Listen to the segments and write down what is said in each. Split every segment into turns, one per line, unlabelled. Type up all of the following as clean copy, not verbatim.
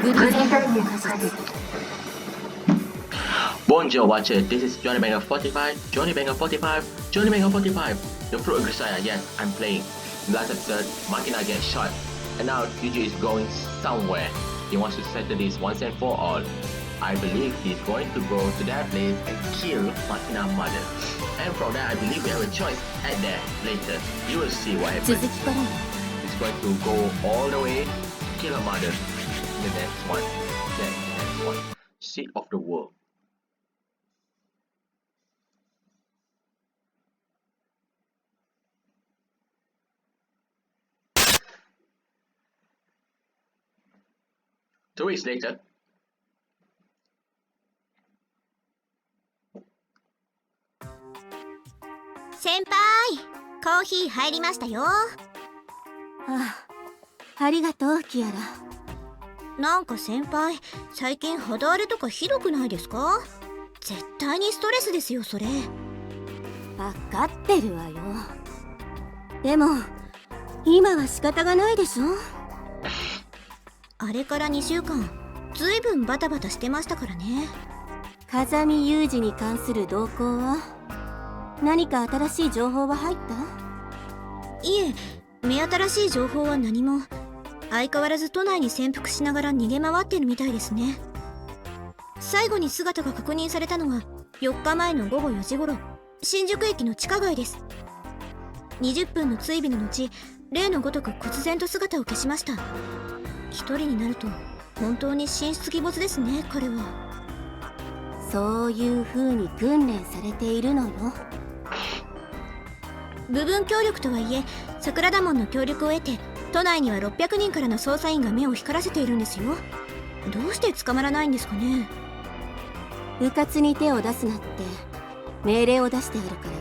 グリザイアの果実。
Bonjour watcher, this is Johnny Banger 45, Johnny Banger 45, Johnny Banger 45. The pro Grisaia, yes, I'm playing. Last episode, Makina gets shot, and now Yuji is going somewhere. He wants to settle this once and for all. I believe he's going to go to that place and kill Makina's mother. And from that, I believe we have a choice at there later. You will see what happens. He's going to go all the way to kill her mother. The next one. The next one. Seed of the world. Two weeks later.
先輩、コーヒー入りましたよ。
ありがとう、キアラ。
なんか先輩、最近肌荒れとかひどくないですか？絶対にストレスですよ、それ。
わかってるわよ。でも、今は仕方がないでしょ。
あれから2週間、ずいぶんバタバタしてましたからね。
風見雄二に関する動向は？何か新しい情報は入った？
いえ、目新しい情報は何も。相変わらず都内に潜伏しながら逃げ回ってるみたいですね。最後に姿が確認されたのは4日前の午後4時頃、新宿駅の地下街です。20分の追尾の後、例のごとく忽然と姿を消しました。一人になると本当に神出鬼没ですね、彼は。
そういう風に訓練されているのよ。
部分協力とはいえ、桜田門の協力を得て都内には600人からの捜査員が目を光らせているんですよ。どうして捕まらないんですかね。
迂闊に手を出すなって命令を出してあるからよ。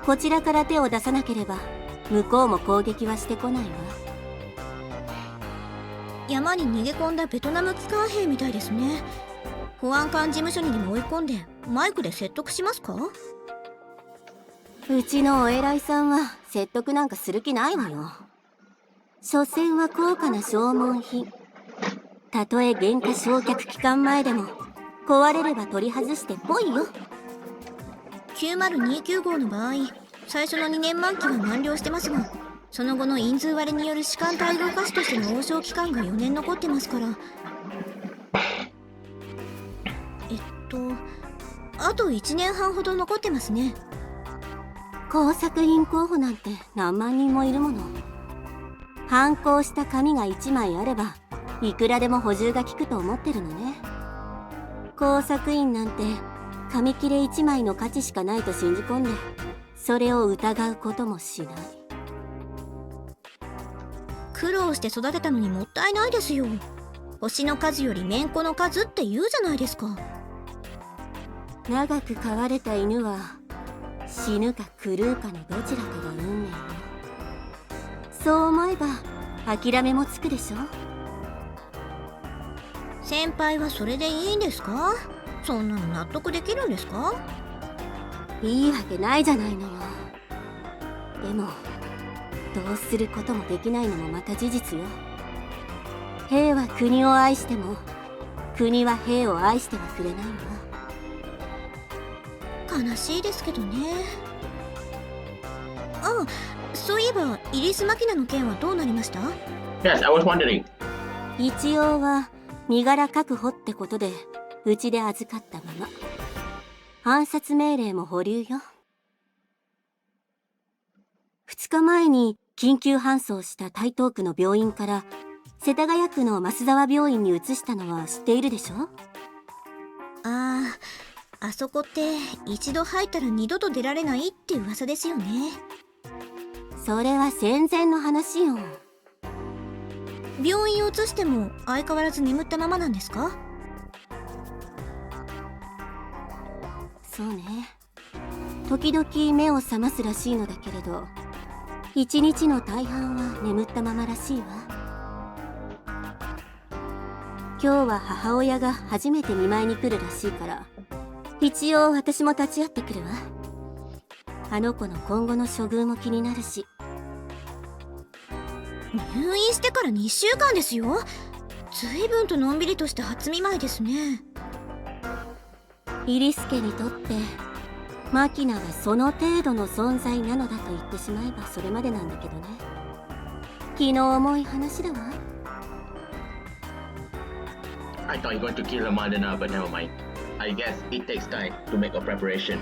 こちらから手を出さなければ向こうも攻撃はしてこないわ。
山に逃げ込んだベトナム機関兵みたいですね。保安官事務所にでも追い込んでマイクで説得しますか？
うちのお偉いさんは説得なんかする気ないわよ。所詮は高価な消耗品。たとえ原価償却期間前でも壊れれば取り外してぽいよ。
9029号の場合、最初の2年満期は満了してますが、その後の因数割れによる士官帯同歌手としての応召期間が4年残ってますから。あと1年半ほど残ってますね。
工作員候補なんて何万人もいるもの。反抗した紙が1枚あればいくらでも補充が効くと思ってるのね。工作員なんて紙切れ1枚の価値しかないと信じ込んで、それを疑うこともしない。
苦労して育てたのにもったいないですよ。星の数よりめんこの数って言うじゃないですか。
長く飼われた犬は死ぬか狂うかのどちらかが運命よ。そう思えば諦めもつくでしょ。
先輩はそれでいいんですか？そんなの納得できるんですか？
いいわけないじゃないのよ。でもどうすることもできないのもまた事実よ。兵は国を愛しても国は兵を愛してはくれないわ。
悲しいですけどね。あ、そういえばイリス・マキナの件はどうなりました？
Yes, I was wondering.
一応は身柄確保ってことでうちで預かったまま。暗殺命令も保留よ。2日前に緊急搬送した台東区の病院から世田谷区の増沢病院に移したのは知っているでしょ？
あそこって一度入ったら二度と出られないって噂ですよね。
それは戦前の話よ。
病院を移しても相変わらず眠ったままなんですか？
そうね。時々目を覚ますらしいのだけれど、一日の大半は眠ったままらしいわ。今日は母親が初めて見舞いに来るらしいから、一応私も立ち会ってくるわ。あの子の今後の処遇も気になるし。
入院してから2週間ですよ。随分とのんびりとした初見舞いですね。
イリス家にとってマキナはその程度の存在なのだと言ってしまえばそれまでなんだけどね。気の重い話だわ。
I thought you're going to kill her mother now, but never mind. I guess it takes time to make a preparation.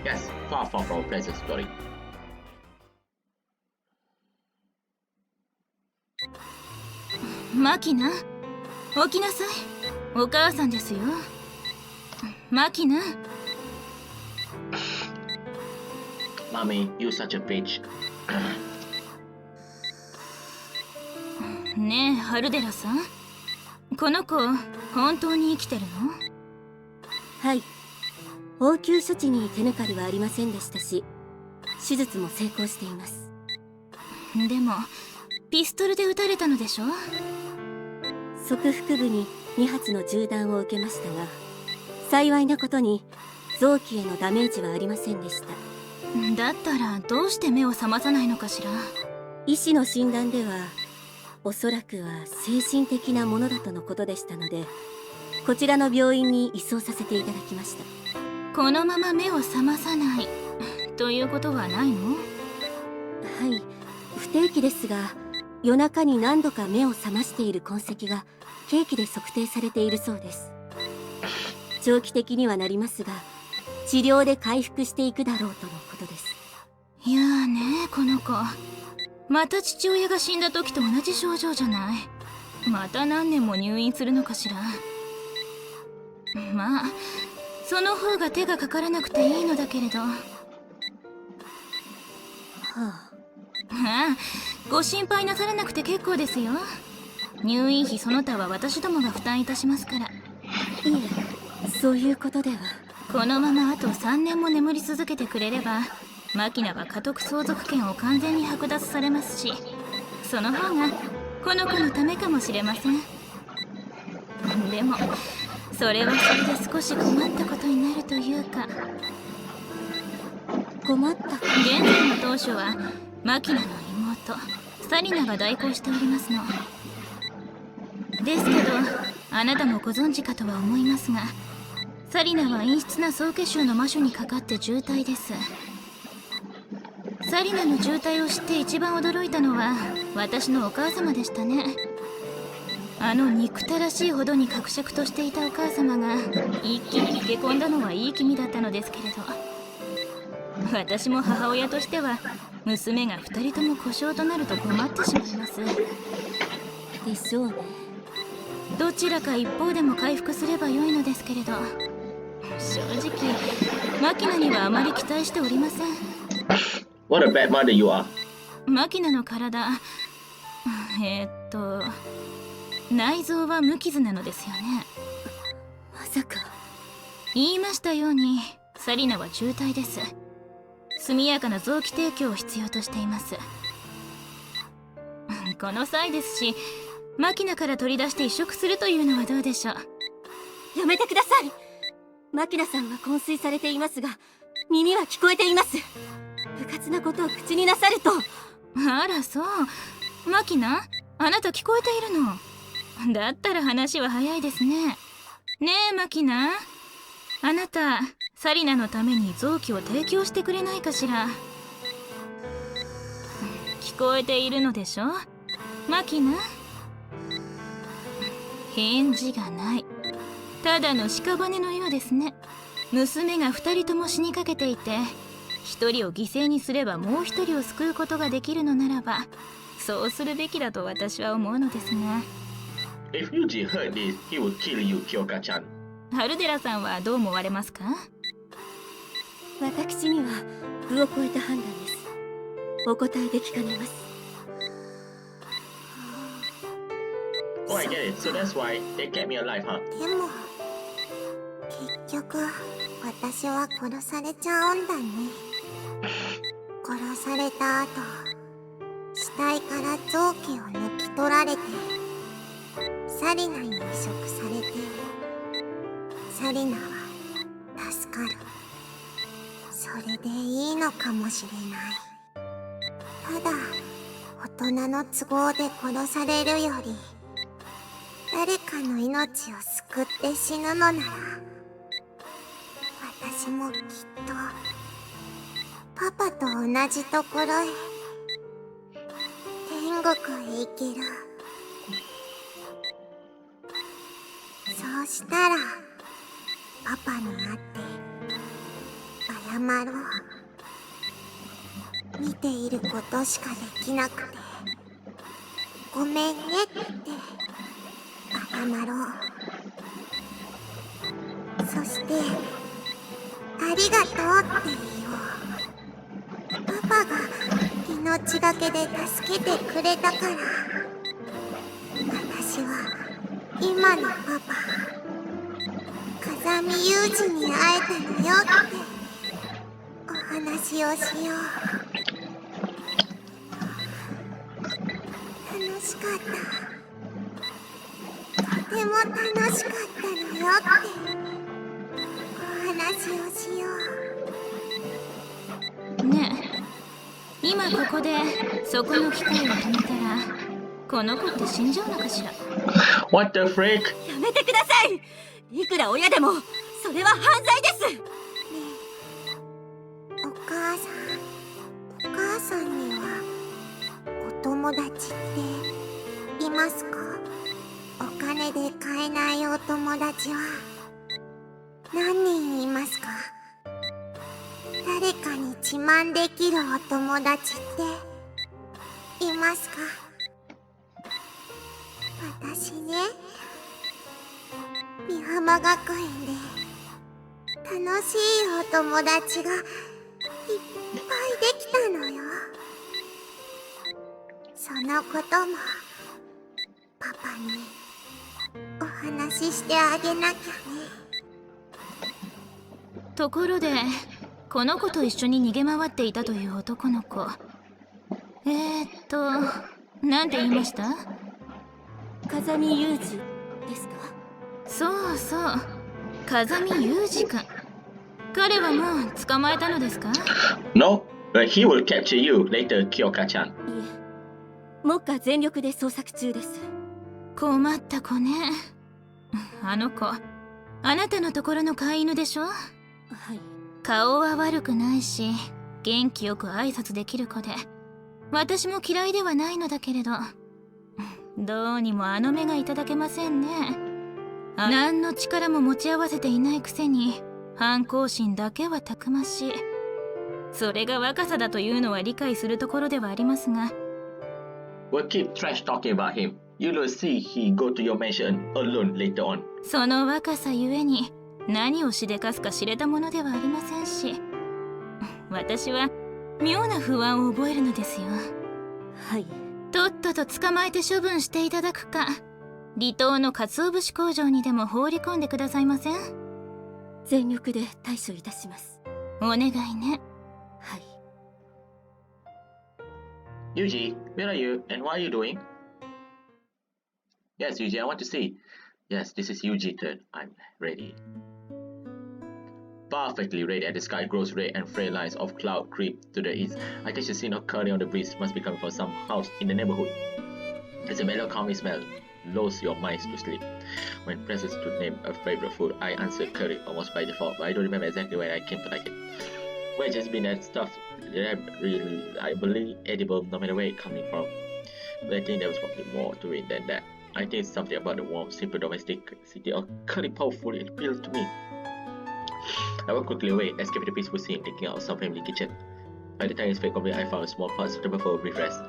Yes, far from a pleasant story.
マキナ、起きなさい。お母さんですよ。マキナ。
Mommy, you're such a bitch.
ねえ、ハルデラさん。この子、本当に生きてるの？
はい。応急処置に手抜かりはありませんでしたし、手術も成功しています。
でも、ピストルで撃たれたのでしょ？
側腹部に2発の銃弾を受けましたが、幸いなことに臓器へのダメージはありませんでした。
だったらどうして目を覚まさないのかしら。
医師の診断ではおそらくは精神的なものだとのことでしたので、こちらの病院に移送させていただきました。
このまま目を覚まさないということはないの？
はい、不定期ですが夜中に何度か目を覚ましている痕跡が計器で測定されているそうです。長期的にはなりますが治療で回復していくだろうとのことです。
いやーね、この子また父親が死んだ時と同じ症状じゃない。また何年も入院するのかしら。まあその方が手がかからなくていいのだけれど。
は
ああ、ご心配なさらなくて結構ですよ。入院費その他は私どもが負担いたしますから。
いえ、そういうことでは。
このままあと3年も眠り続けてくれればマキナは家督相続権を完全に剥奪されますし、その方がこの子のためかもしれません。でもそれはそれで少し困ったことになるというか。
困ったこと？
現在の当初はマキナの妹サリナが代行しておりますのですけど、あなたもご存知かとは思いますが、サリナは陰湿な総血腫の魔女にかかって重体です。サリナの重体を知って一番驚いたのは私のお母様でしたね。あの憎たらしいほどに格尺としていたお母様が一気に逃げ込んだのはいい気味だったのですけれど、私も母親としては娘が2人とも故障となると困ってしまいます。
でしょうね。
どちらか一方でも回復すればよいのですけれど、正直マキナにはあまり期待しておりません。
What a bad mother you are.
マキナの体、内臓は無傷なのですよね。
まさか。
言いましたようにサリナは重体です。速やかな臓器提供を必要としています。この際ですし、マキナから取り出して移植するというのはどうでしょう。
やめてください。マキナさんは昏睡されていますが耳は聞こえています。不活なことを口になさると。
あらそう、マキナ、あなた聞こえているの？だったら話は早いですね。ねえマキナ、あなたサリナのために臓器を提供してくれないかしら。聞こえているのでしょマキナ？返事がない。ただの屍のようですね。娘が2人とも死にかけていて、1人を犠牲にすればもう1人を救うことができるのならばそうするべきだと私は思うのですが。
If Yuji heard this, he would kill you, Kyoka-chan.
ハルデラさんはどう思われますか？
私には具を超えた判断です。お答えできかねます。
Oh, I get it. So that's why they kept me alive, huh?
でも結局私は殺されちゃうんだね。殺された後死体から臓器を抜き取られてサリナに移植されて、サリナは助かる。それでいいのかもしれない。ただ大人の都合で殺されるより誰かの命を救って死ぬのなら、私もきっとパパと同じところへ、天国へ行ける。そうしたらパパに会って謝ろう。見ていることしかできなくてごめんねって謝ろう。そしてありがとうって言おう。パパが命がけで助けてくれたから、私は今のパパ風見雄二に会えたのよってお話をしよう。楽しかった。とても楽しかったのよってお話をしよう。
ねえ、今ここでそこの機械を止めたらこの子って死んじゃうのかしら。
What the freak?
やめてください。いくら親でもそれは犯罪です。
ねえ、お母さんにはお友達っていますか？お金で買えないお友達は何人いますか？誰かに自慢できるお友達っていますか？私ね、美浜学園で楽しいお友達がいっぱいできたのよ。そのこともパパにお話ししてあげなきゃね。
ところでこの子と一緒に逃げ回っていたという男の子、なんて言いました？
風見雄二ですか？
そうそう、風見雄二君。彼はもう捕まえたのですか？
No, but he will capture you later, Kyoka-chan.
いえ、目下全力で捜索中です。
困った子ね。あの子、あなたのところの飼い犬でしょ？
はい。
顔は悪くないし元気よく挨拶できる子で、私も嫌いではないのだけれど、どうにもあの目がいただけませんね。何の力も持ち合わせていないくせに反抗心だけはたくましい。それが若さだというのは理解するところではありますが。
We'll keep trash talking about him. You will see he go to your mansion alone later on.
その若さゆえに何をしでかすか知れたものではありませんし、私は妙な不安を覚えるのですよ。
はい。
とっとと捕まえて処分していただくか、離島の鰹節工場にでも放り込んでくださいません？
全力で対処いたします。
お願いね。
はい。
Yuji, where are you and what are you doing? Yes, Yuji, I want to see. Yes, this is Yuji's turn. I'm ready. Perfectly ready, and the sky grows red and frail lines of cloud creep to the east. I catch a scene occurring on the breeze, must be coming from some house in the neighborhood. It's a mellow, calming smell. Lulls your minds to sleep. When pressed to name a favorite food, I answered curry almost by default, but I don't remember exactly when I came to like it. Well, just been that stuff reliably edible no matter where it coming from. But I think there was probably more to it than that. I think something about the warm, simple domesticity of curry powerfully appealed to me. I walked quickly away, escaping the peaceful scene, taking out some family kitchen. By the time it's fade complete, I found a small park suitable for a brief rest.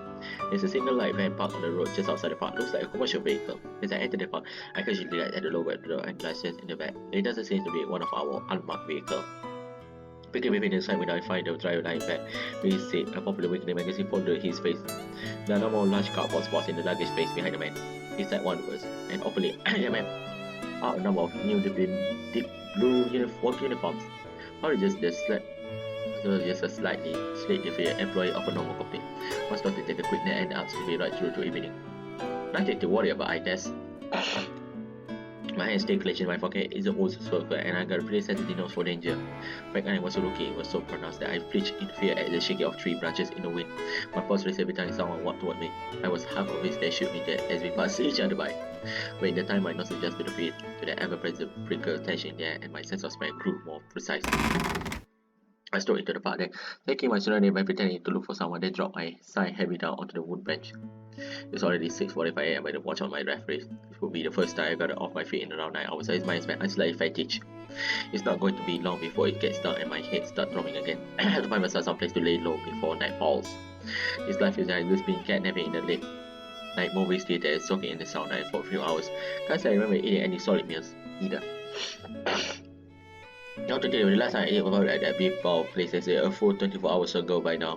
There's a single light van parked on the road just outside the park. Looks like a commercial vehicle. As I entered the park, I casually glanced at the logo at the door and glasses in the back. It doesn't seem to be one of our unmarked vehicles. Picking within the side window, I find the driver lying back. With his seat, a popular weekly magazine folded his face. There are no more large cardboard spots in the luggage space behind the man. He said one word, and openly, yeah man, out a number of new deep blue work uniforms. Or just a slightly inferior employee of a normal company. Was not to take a quick nap and asked to be right through to evening. Nothing to worry about, I guess. My hands stay clenched in my pocket. It's an old swerver, and I got a pretty sensitive nose for danger. Back when I was looking, it was so pronounced that I flinched in fear at the shaking of tree branches in the wind. My pulse raced every time someone walked toward me. I was half convinced they shoot me dead as we passed each other by. But in the time, my nose adjusted to the fear, to the ever-present prickle tension in the air, and my sense of smell grew more precise. I strode into the park then, taking my surroundings by pretending to look for someone, then dropped my sigh heavy down onto the wood bench. It's already 6:45 AM by the watch on my referee. It will be the first time I got off my feet in around 9 hours. I'm slightly fatigued. It's not going to be long before it gets dark and my head starts drumming again. I have to find myself someplace to lay low before night falls. This life is like this being catnapping in the late night movie theater and soaking in the sauna for a few hours. Can't say I remember eating any solid meals either. Not today, the last time I ate about at that beef ball place, they say a full 24 hours ago by now.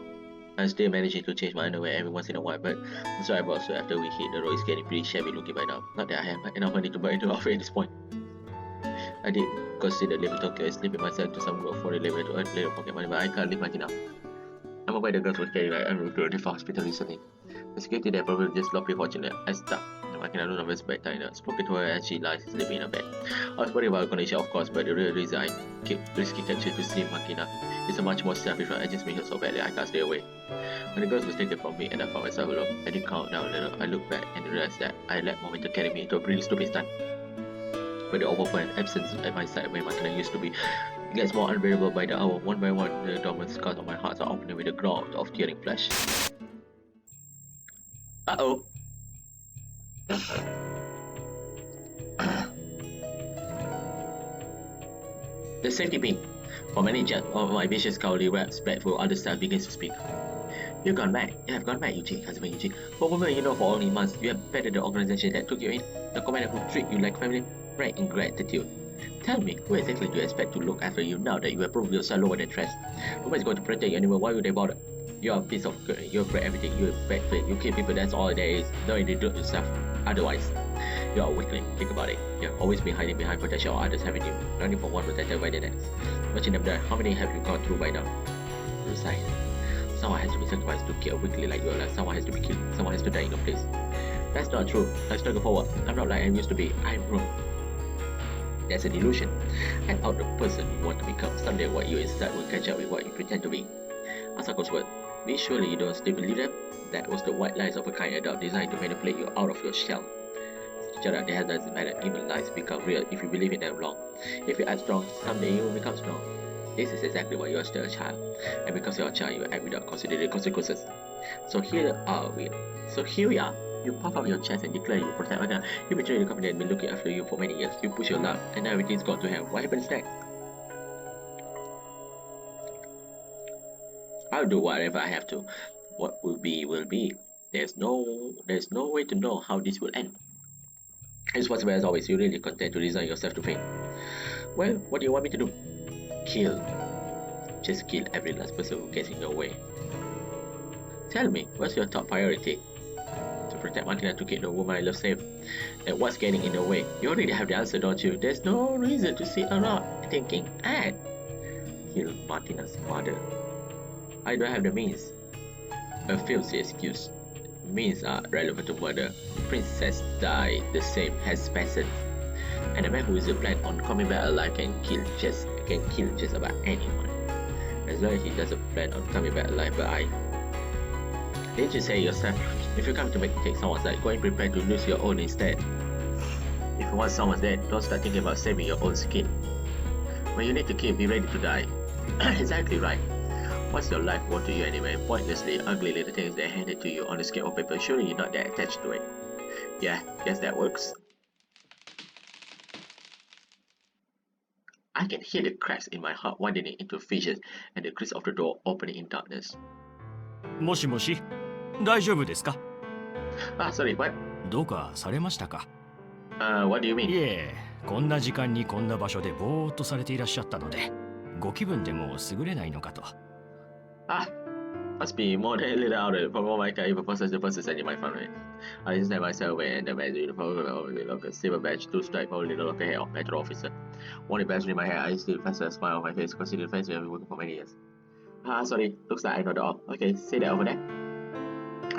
I'm still managing to change my underwear every once in a while, but I'm sorry about so after we hit the road, it's getting pretty shabby looking by now. Not that I have enough money to buy a new outfit at this point. I did consider leaving Tokyo and slipping myself to some work for the labor to earn little pocket money, but I can't leave my now. I'm aware the girls were carried by a to the hospital recently. The security there probably just sloppy fortunate. I stopped. I cannot do numbers back tighter. Spoken to her as she lies sleeping in her bed. I was worried about her condition, of course, but the real reason I kept risking capture to see Makina is a much more selfish one. I just miss her so badly I can't stay away. When the girls was taken from me and I found myself alone, I did calm down a little. I looked back and realized that I let momentum carry me into a pretty stupid stunt. But the overflow and absence at my side where Makina used to be gets more unbearable by the hour. One by one, the dormant scars on my heart are opening with a growl of tearing flesh. Uh-oh. The safety pin. For many jet of my vicious cowardly rap spread for other staff begins to speak. You've gone mad. You have gone mad, Eugene, husband Eugene. For women you know for only months, you have bettered the organization that took you in. The commander who treated you like family, right in gratitude. Tell me, who exactly do you expect to look after you now that you have proved yourself lower than threats? Nobody's going to protect you anymore, why would they bother? You're a piece of good, you're for everything, you're bad fit, you kill people, that's all there is. Don't do it yourself. Otherwise, you're a weakling. Think about it. You've always been hiding behind protection of others, haven't you? Running for one protected by the next. Watching them die, how many have you gone through by now? Grisaia. Someone has to be sacrificed to kill a weakling like you are. Someone has to be killed. Someone has to die in your place. That's not true. I struggle forward. I'm not like I used to be. I'm wrong. That's an illusion. Act out the person you want to become. Someday what you inside will catch up with what you pretend to be. Asako's word. Be surely you don't still believe them? That was the white lies of a kind adult designed to manipulate you out of your shell. Shut up, that doesn't matter. Even lies become real if you believe in them long. If you act strong, someday you will become strong. This is exactly why you are still a child. And because you are a child, you act without considering the consequences. So here we are. You puff up your chest and declare you protect Anna. You betray the company that has been looking after you for many years. You push your luck, and now everything's gone to hell. What happens next? I'll do whatever I have to. What will be, will be. There's no way to know how this will end. It's possible as always, you're really content to resign yourself to fate. Well, what do you want me to do? Kill. Just kill every last person who gets in your way. Tell me, what's your top priority? To protect Martina, to keep the woman I love safe. And what's getting in the way? You already have the answer, don't you? There's no reason to sit around thinking, kill Martina's mother. I don't have the means. A filthy excuse. Means are relevant to murder. Princess died the same as peasant. And a man who is a plan on coming back alive can kill just about anyone. As long as he doesn't plan on coming back alive, but didn't you say yourself, if you come to take someone's life, go and prepare to lose your own instead. If you want someone's dead, don't start thinking about saving your own skin. When you need to kill, be ready to die. Exactly right. What's your life worth to you anyway? Pointlessly ugly little things that are handed to you on a scale of paper. Surely you're not that attached to it. Yeah, guess that works. I can hear the cracks in my heart widening into fissures and the creaks of the door opening in darkness.
もしもし、大丈夫ですか?
Sorry, what?
どうかされましたか?
What do you mean?
いえ、こんな時間にこんな場所でぼーっとされていらっしゃったので、ご気分でも優れないのかと。
Must be more than a little out of it. From what I can even process the person sending my phone. I just stand myself away and the man uniform of the local silver badge, 2 stripes, holding the local hair of metro officer. One badge in my hair, I still fasten a smile on my face, considering the face we have been working for many years. Sorry, looks like I know the all. Okay, say that over there.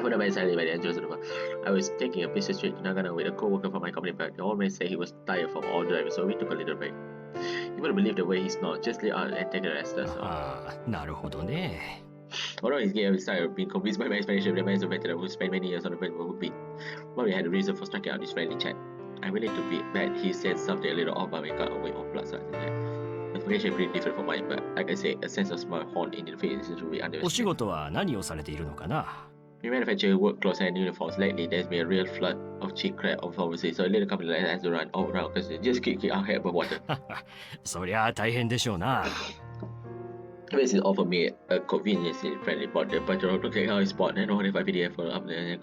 put away Saturday by the entrance of the I was taking a business trip to Nagano with a co-worker from my company, but the old man said he was tired from all driving, so we took a little break. You wouldn't believe the way he snored. Just lay out and take a rest. So.
ああ、なるほどね。
Although his game started being convinced by my explanation, the man's a veteran who spent many years on the vegetable who beat. But we had a reason for striking out this friendly chat. I really to be bad. He said something a little off, but we got away off blood. Explanation pretty different from mine, but like I say, a sense of small horn in the face is really underestimated.
お仕事は何をされているのかな？
We manufacture work clothes and uniforms. Lately, there's been a real flood of cheap crap of overseas, so a little company like that has to run all around because they just keep our head above water.
そりゃあ大変でしょうな。
This is offered me a conveniently friendly bot. The butcher looked at how he spot and only 5 PDF for up there.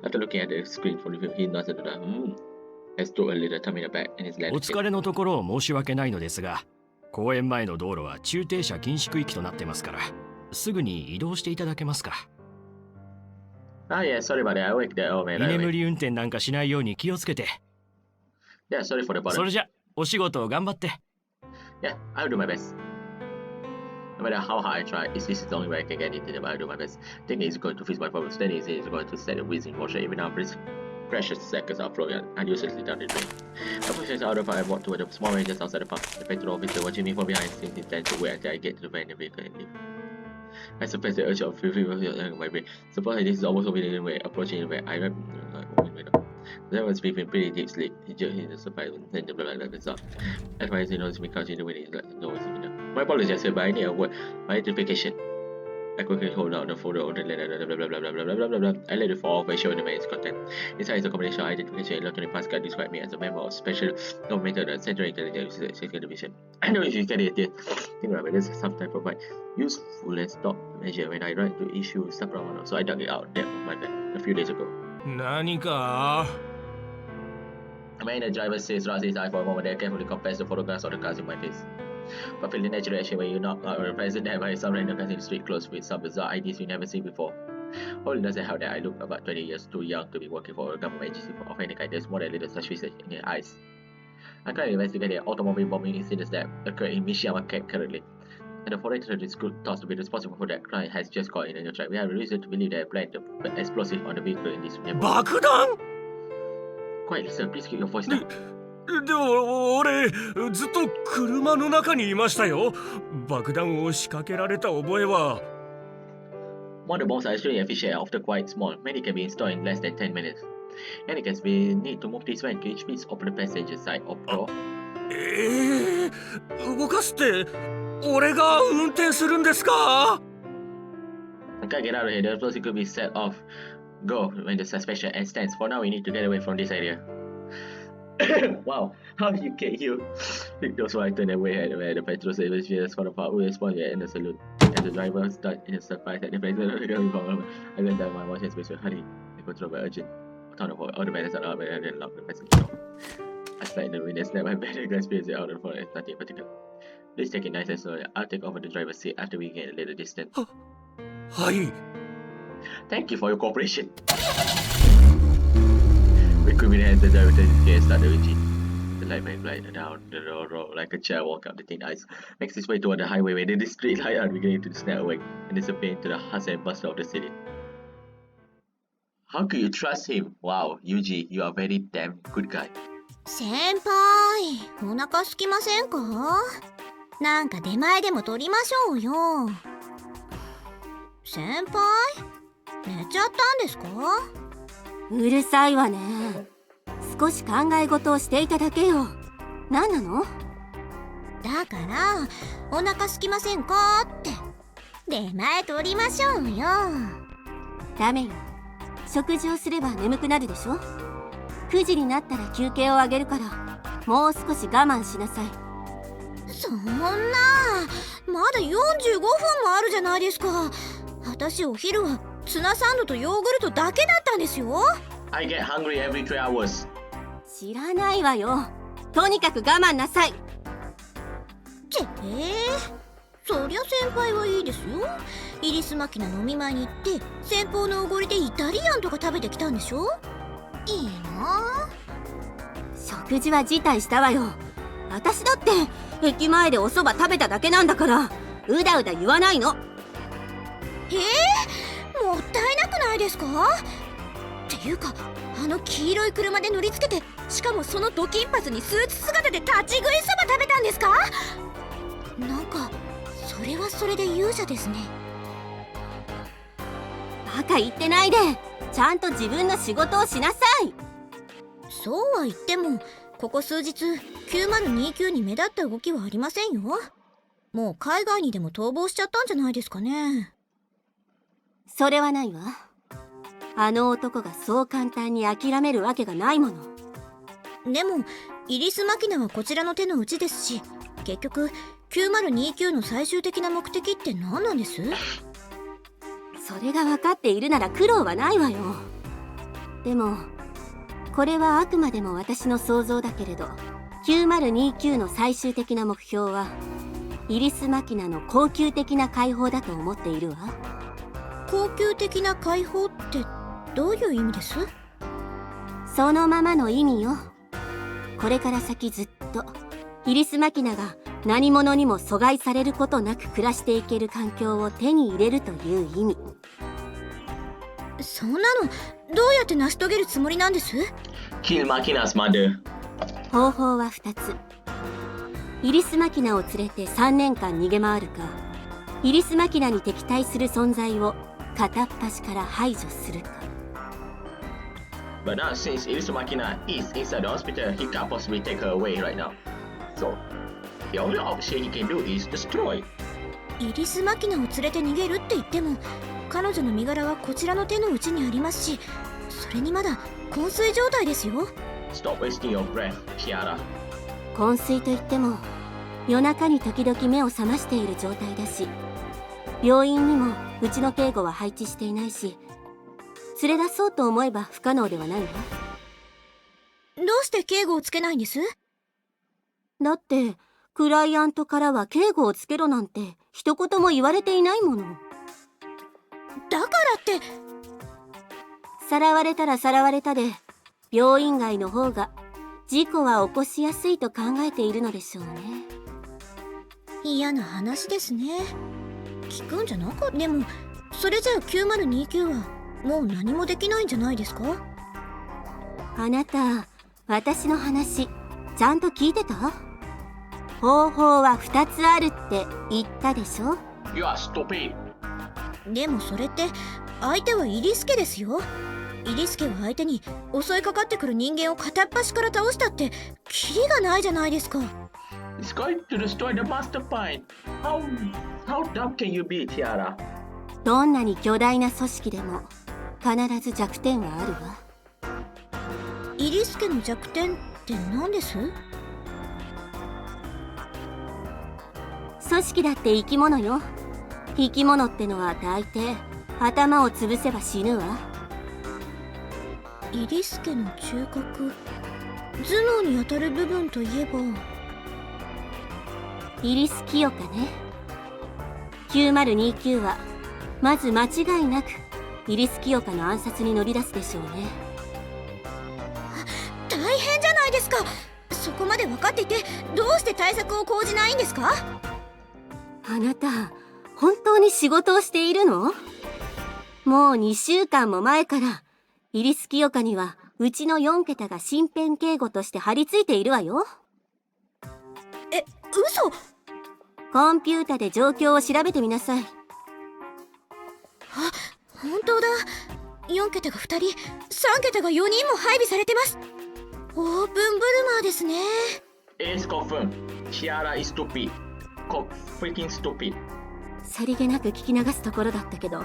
After looking at the screen for review, he nodded to the and stole a little thumb in the back in his left.
お疲れのところ申し訳ないのですが、公園前の道路は駐停車禁止区域となってますから、すぐに移動していただけますか。
Ah, yeah, sorry about that. I wake that old man.
居眠り運転なんかしないように気をつけて。
Yeah, sorry for the bother.
それじゃ、お仕事を頑張って。
Yeah, I'll do my best. No matter how hard I try, this is the only way I can get into them. I'll do my best. Thinking he's going to fix my problems. Then he's going to set the wheels in motion. Even now, precious seconds are flowing unusually down the drain. I push out of fire and walk toward the small range just outside the park. The petrol officer watching me from behind seems intent to wait until I get to the van and vehicle and leave. I suppress the urge of feeling my brain. Suppose this is almost over the way. Approaching the van, I read. There was sleeping pretty deep sleep. He jerked his surprise and then the blood like this up. At first, he noticed me crouching in the window. He's like, no, it's enough. My apologies, sir, but I need a word. My identification. I quickly hold out the folder on the letter. Blah blah blah blah blah blah blah blah. I let it fall off and show the man's content. Inside is a combination of identification and electronic passcard describe me as a member of special government of the Central Intelligence Division. I know if you get it, think about it. This is some type of useful and stop measure when I write to issue supplemental. So I dug it out depth of my bag a few days ago.
何か
A man in the driver's seat raised his eye for a moment, then carefully compares the photographs of the cars in my face. But feeling natural action when you knock out a present there by some random guys in the street clothes with some bizarre ideas you never seen before. Only doesn't help that I look about 20 years too young to be working for a government agency of any kind. There's more than a little suspicion in their eyes. I'm currently investigating an automobile bombing incident that occurred in Mishiyama currently. And the foreign terrorist group thought to be responsible for that crime has just got in a new track. We have a reason to believe they have planted the explosive on the vehicle in this neighborhood.
爆弾
Quietly, sir. Please keep your voice down.
でも俺ずっと車の中にいましたよ。爆弾を仕掛けられた覚えは。
One of the bombs are extremely efficient and often quite small. Many can be installed in less than 10 minutes. In any case, we need to move this van. Can you please open the passenger side of door?
動かすって俺が運転するんですか？
I can't get out of here. The explosive could be set off. Go when the suspension ends stands. For now, we need to get away from this area. Wow, how you get here? Those who I turned away at where the petrol station just for the part we responded in the saloon. As the driver stood in surprise at the place of the girl, I went down my watch and space with hurry. The control were urgent. I turned over all the matters are out and then locked the passenger door. I slid in the window and snapped my bed and glass pierced out of the phone. It's nothing particular. Please take it nice and slowly. I'll take over the driver's seat after we get a little distance.
はい。
Thank you for your cooperation. With criminal hands, the driver turns his gear started reaching. The light man glided down the road like a chair walk up the thin ice. Makes his way toward the highway where the street lights are beginning to snap away and disappear into the hustle and bustle of the city. How could you trust him? Wow, Yuji, you are a very damn good guy.
先輩、お腹空きませんか？なんか出前でも取りましょうよ。先輩、寝ちゃったんですか？
うるさいわね。少し考え事をしていただけよ。何なの？
だからお腹空きませんかって出前取りましょうよ。
ダメよ。食事をすれば眠くなるでしょ。9時になったら休憩をあげるからもう少し我慢しなさい。
そんな、まだ45分もあるじゃないですか。私お昼はツナサンドとヨーグルトだけだったんですよ。
I get hungry every 3 hours.
知らないわよ。とにかく我慢なさい。
そりゃ先輩はいいですよ。イリスマキナ飲み前に行って先方のおごりでイタリアンとか食べてきたんでしょ。いいな。
食事は辞退したわよ。私だって駅前でお蕎麦食べただけなんだからうだうだ言わないの。も
もったいなくないですか？っていうか、あの黄色い車で乗りつけて、しかもそのド金髪にスーツ姿で立ち食いそば食べたんですか？なんかそれはそれで勇者ですね。
バカ言ってないで、ちゃんと自分の仕事をしなさい。
そうは言っても、ここ数日9029に目立った動きはありませんよ。もう海外にでも逃亡しちゃったんじゃないですかね。
それはないわ。あの男がそう簡単に諦めるわけがないもの。
でもイリス・マキナはこちらの手の内ですし、結局9029の最終的な目的って何なんです？
それが分かっているなら苦労はないわよ。でもこれはあくまでも私の想像だけれど、9029の最終的な目標はイリス・マキナの恒久的な解放だと思っているわ。
恒久的な解放ってどういう意味です？
そのままの意味よ。これから先ずっとイリス・マキナが何者にも阻害されることなく暮らしていける環境を手に入れるという意味。
そんなのどうやって成し遂げるつもりなんです？
Kill Makina's mother.
方法は2つ。イリス・マキナを連れて3年間逃げ回るか、イリス・マキナに敵対する存在を片っ端から排除するか。
But now, since Ariff Makina is inside the hospital, he can't possibly take her away right now. So, the only option he can do is destroy.
イリス・マキナを連れて逃げるって言っても、彼女の身柄はこちらの手の内にありますし、それにまだ昏睡状態ですよ。
Stop wasting your breath, Kiara.
昏睡といっても夜中に時々目を覚ましている状態だし、病院にもうちの警護は配置していないし、連れ出そうと思えば不可能ではないわ。
どうして警護をつけないんです？
だってクライアントからは警護をつけろなんて一言も言われていないもの。
だからって。
さらわれたらさらわれたで、病院外の方が事故は起こしやすいと考えているのでしょうね。
嫌な話ですね。聞くんじゃなかった。でもそれじゃあ9029はもう何もできないんじゃないですか？
あなた、私の話ちゃんと聞いてた？方法は2つあるって言ったでしょ？
You are stupid.
でもそれって相手はイリスケですよ。イリスケは相手に襲いかかってくる人間を片っ端から倒したってキリがないじゃないですか。
It's going to destroy the mastermind. How dumb can you be, Kiara?
どんなに巨大な組織でも必ず弱点はあるわ。
イリスケの弱点って何です？
組織だって生き物よ。生き物ってのは大抵頭を潰せば死ぬわ。
イリスケの中核、頭脳に当たる部分といえば
イリス・キヨカね。9029はまず間違いなくイリス・キヨカの暗殺に乗り出すでしょうね。
大変じゃないですか。そこまで分かっていてどうして対策を講じないんですか？
あなた本当に仕事をしているの？もう2週間も前からイリス・キヨカにはうちの4桁が身辺警護として張り付いているわよ。
嘘！
コンピュータで状況を調べてみなさい。
あ、本当だ。4桁が2人、3桁が4人も配備されてます。オープンブルマーですね。
It's confirmed. Kiara is stupid. Freaking stupid.
さりげなく聞き流すところだったけど、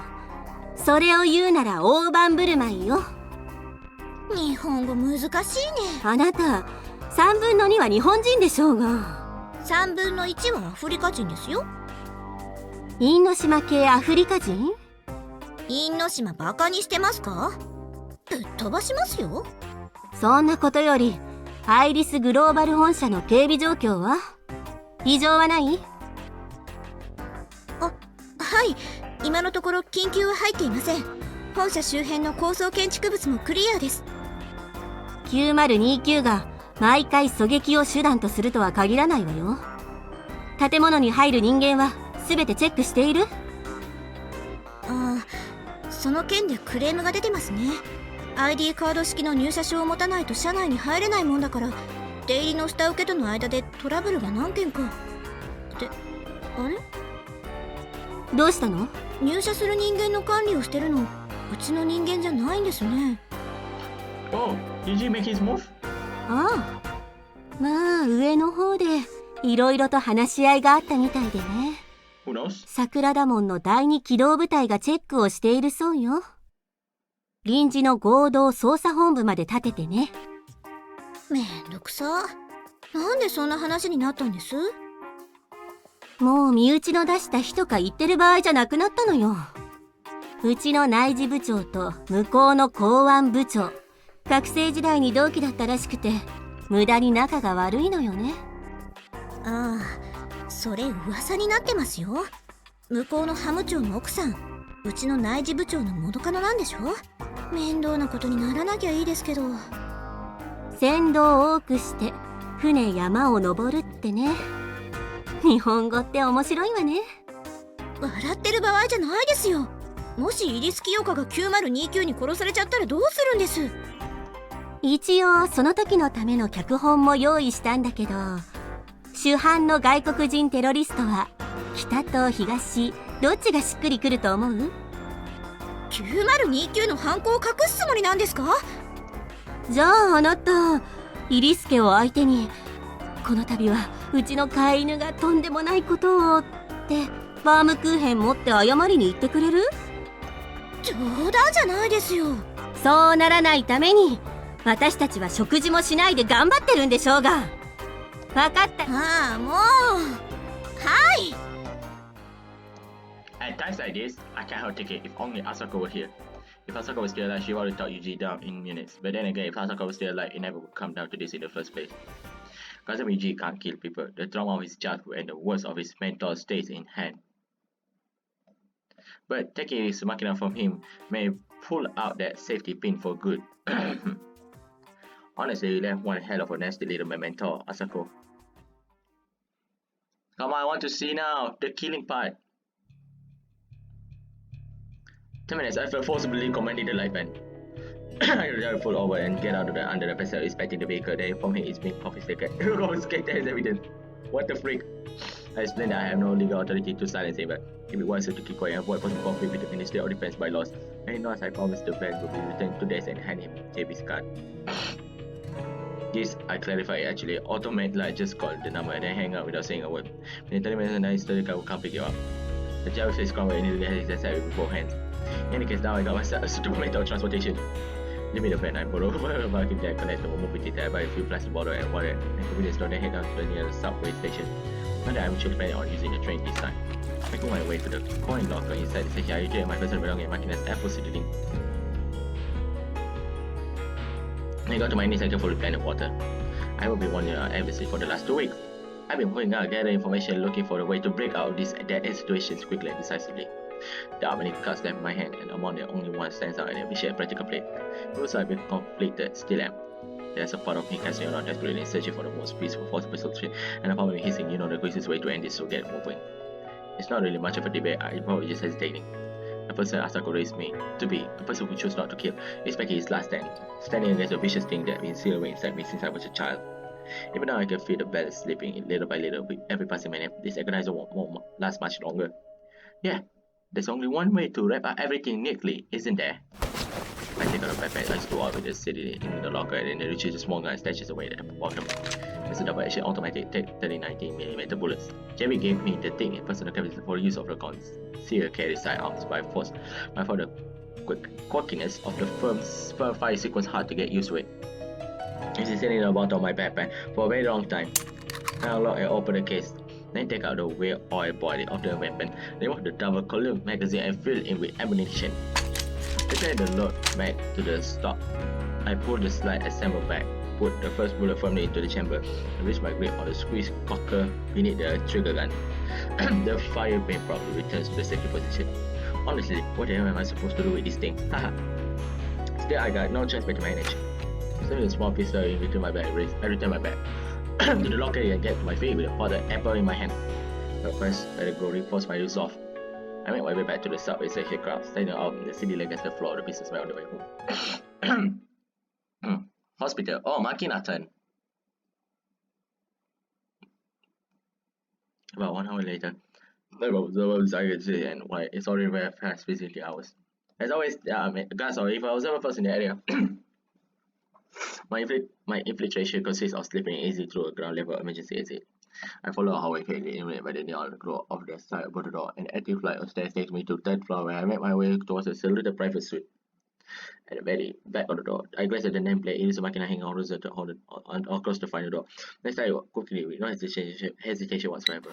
それを言うなら大盤振る舞いよ。
日本語難しいね。
あなた3分の2は日本人でしょうが。
3分の1はアフリカ人ですよ。
因島系アフリカ人？
因島バカにしてますか？ぶっ飛ばしますよ。
そんなことよりアイリスグローバル本社の警備状況は？異常はない？
はい、今のところ緊急は入っていません。本社周辺の高層建築物もクリアです。
9029が毎回狙撃を手段とするとは限らないわよ。建物に入る人間は全てチェックしている？
その件でクレームが出てますね。 ID カード式の入社証を持たないと社内に入れないもんだから、出入りの下請けとの間でトラブルが何件か。ってあれ、
どうしたの？
入社する人間の管理をしてるのうちの人間じゃないんですね。
Oh, did you make his move?
ああ、まあ上の方でいろいろと話し合いがあったみたいでね。
Who knows?
桜田門の第二機動部隊がチェックをしているそうよ。臨時の合同捜査本部まで立ててね。
めんどくさ。なんでそんな話になったんです？
もう身内の出した日とか言ってる場合じゃなくなったのよ。うちの内事部長と向こうの公安部長、学生時代に同期だったらしくて、無駄に仲が悪いのよね。
ああ、それ噂になってますよ。向こうのハム長の奥さん、うちの内事部長の元カノなんでしょ。面倒なことにならなきゃいいですけど。
船頭を多くして船山を登るってね。日本語って面白いわね。
笑ってる場合じゃないですよ。もしイリス清香が9029に殺されちゃったらどうするんです？
一応その時のための脚本も用意したんだけど、主犯の外国人テロリストは北と東どっちがしっくりくると思う
？9029の犯行を隠すつもりなんですか？
じゃああなた、イリス家を相手にこの度はうちの飼い犬がとんでもないことをってバームクーヘン持って謝りに行ってくれる？
冗談じゃないですよ。
そうならないために私たちは食事もしないで頑張ってるんでしょうが。分かった。
ああ、もう。はい。
At times like this, I can't help take it. If only Asako were here. If Asako was still alive, she would have talked Yuji down in minutes. But then again, if Asako was still alive, it never would come down to this in the first place. Because Yuji can't kill people. The trauma of his childhood and the worst of his mentor stays in hand. But taking his machina from him may pull out that safety pin for good. Honestly, you left one hell of a nasty little mentor, Asako. Come on, I want to see now, the killing part. 10 minutes, I felt forcibly commanding the light van. I drive full over and get out of the under the vessel, inspecting the vehicle. They inform him it's being confiscated as evidence. What the freak? I explained that I have no legal authority to silence him, but if it wants to keep quiet and avoid possible conflict with the Ministry of Defense by laws, and he knows I promised the van will be returned 2 days and hand him JB's card. This, I clarified, actually automatically I just called the number and then hang up without saying a word. Within 30 minutes, another historic guy will come pick you up. The driver faced crumbled and immediately had his asset with both hands. In any case, now I got myself a suitable method of transportation. Give me the van, I borrow a market that connects the mobility that I buy a few plastic bottles and water, and convenience store, then head down to the nearest subway station. Not that I'm actually planning on using the train this time. Making my way to the coin locker inside the station, I retrieved my personal belongings and Makina's Apple seedling. When I got to my knees, I carefully replenished water. I haven't been warning our adversary for the last 2 weeks. I've been going out, gathering information, looking for a way to break out of this dead-end situations quickly and decisively. There are many cards left in my hand, and among them only one stands out, and a vicious practical plate. It looks like I've been conflicted, still am. There's a part of me casting around desperately and searching for the most peaceful possible solution, and a part of me hissing, you know, the quickest way to end this, so get moving. It's not really much of a debate, I'm probably just hesitating. The person Asako raised me to be, a person who chose not to kill, is making his last stand, standing against the vicious thing that has been sealed away inside me since I was a child. Even now I can feel the bells slipping little by little with every passing minute. This agonizer won't last much longer. Yeah, there's only one way to wrap up everything neatly, isn't there? I take out a backpack, I go out with the city in the locker, and then retrieve the small gun and stashes away at the bottom. It's a double-action automatic Tech 30-19mm bullets. Jerry gave me the thing in personal capacity for use of the concealed carry sidearms by force. I found the quirkiness of the firm's fire sequence hard to get used to it. It's sitting in the bottom of my backpack for a very long time. I unlock and open the case, then take out the weird oil body of the weapon, remove the double column magazine and fill it with ammunition. Return the load back to the stock. I pull the slide assembly back, put the first bullet firmly into the chamber, and reach my grip on the squeeze cocker beneath the trigger gun. The fire pin promptly returns to the safety position. Honestly, what the hell am I supposed to do with this thing? Haha. Still, I got no choice but to manage. Sending a small pistol in between my back ribs, I return my back to the locker and get to my feet with a potted apple in my hand. But first, let the glory force my resolve. I made my way back to the subway station crowd, standing out in the city against the floor of the businessman on the way home. Hospital. Oh, Makina-tan. About 1 hour later, the Zaini and why it's already very fast visiting hours. As always, guys, or if I was ever first in the area, my infiltration consists of slipping easy through a ground level emergency exit. I follow a hallway quickly, illuminated by the neon glow of the side above the door. An active flight of stairs takes me to the 3rd floor, where I make my way towards a secluded private suite. At the very back of the door, I glance at the nameplate. It is a machine hanging horizontal across the final door. Next I walk quickly with no hesitation whatsoever.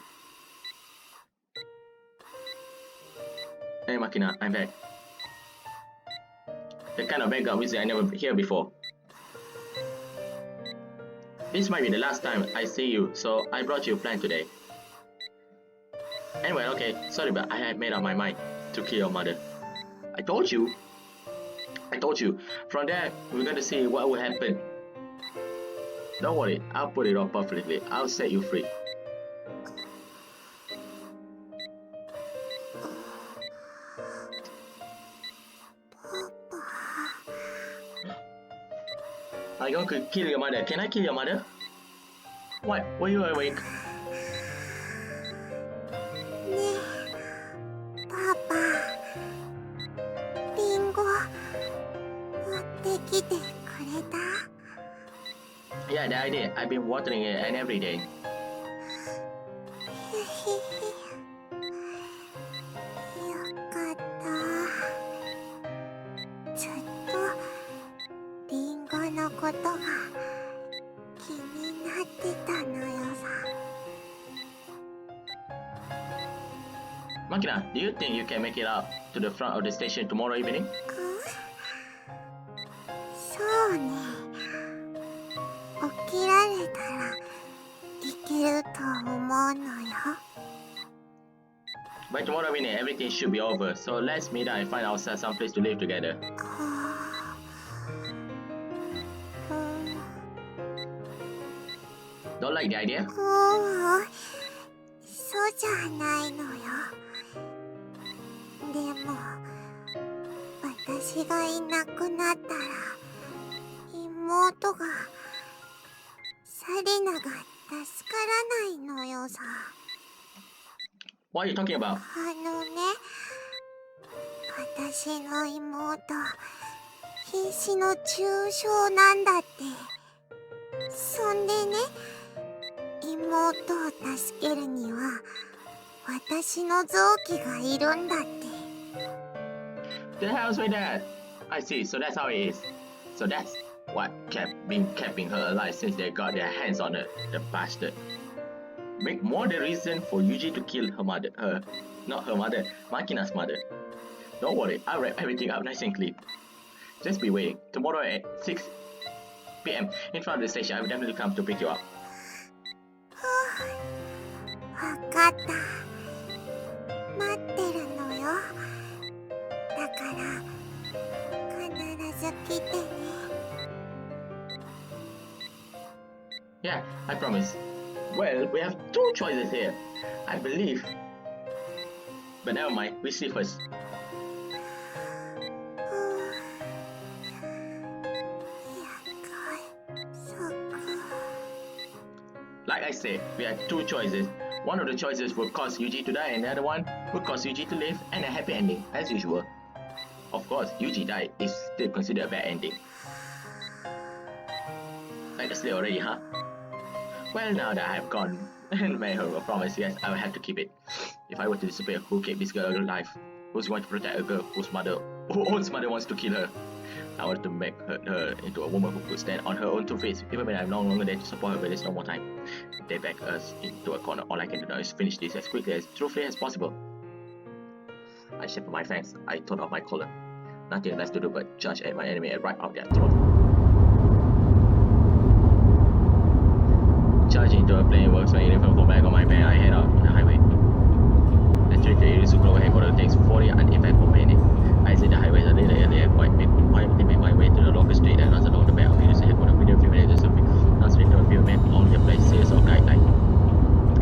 Hey Makina, I'm back. The kind of background music I never heard before. This might be the last time I see you, so I brought you a plan today. Anyway, okay, sorry, but I had made up my mind to kill your mother. I told you. From there, we're going to see what will happen. Don't worry, I'll put it all perfectly. I'll set you free. Are you going to kill your mother? Can I kill your mother? What? Were you awake?
ねえパパリンゴ持ってきてくれた
Yeah, that I did. I've been watering it and every day.
よかったずっとリンゴのことが気になってたのよさ
Makina, do you think you can make it out to the front of the station tomorrow evening?
そうね起きられたらいけると思うのよ
By tomorrow evening, everything should be over. So let's meet up and find ourselves some place to live together.
うん
Don't like the idea?
そうじゃないのよでも私がいなくなったら妹がサリナが助からないのよさ
What are you talking about?
私の妹瀕死の重傷なんだってそんでね妹を助けるには私の臓器がいるんだって
The hell's with that? I see, so that's how it is. So that's what been keeping her alive since they got their hands on her, the bastard. Make more the reason for Yuji to kill her mother, not her mother, Makina's mother. Don't worry, I'll wrap everything up nice and clean. Just be waiting. Tomorrow at 6 PM in front of the station, I will definitely come to pick you up.
わかった待ってるのよだから必ず来てね
Yeah, I promise. Well, we have two choices here, I believe. But never mind, we see first. Like I said, we have two choices. One of the choices will cause Yuji to die and the other one will cause Yuji to live and a happy ending, as usual. Of course, Yuji died is still considered a bad ending. Like the slave already, huh? Well, now that I have gone and made her a promise, yes, I will have to keep it. If I were to disappear, who kept this girl alive? Who's going to protect a girl whose mother wants to kill her? I want to make her into a woman who could stand on her own two feet, even when I'm no longer there to support her, but there's no more time. If they back us into a corner, all I can do now is finish this as quickly as truthfully as possible. I shuffled my fangs, I tore off my collar. Nothing left to do but charge at my enemy and right out their throat. Charging into a plane works my uniform for back on my back, I head out on the highway. The street to Irisu headquarters takes 40 uneventful minutes. I see the highways a little earlier, make my way to the local street that runs along the back of Irisu headquarters within a few minutes or so. I'll speak to a few men on the place series of guidelines.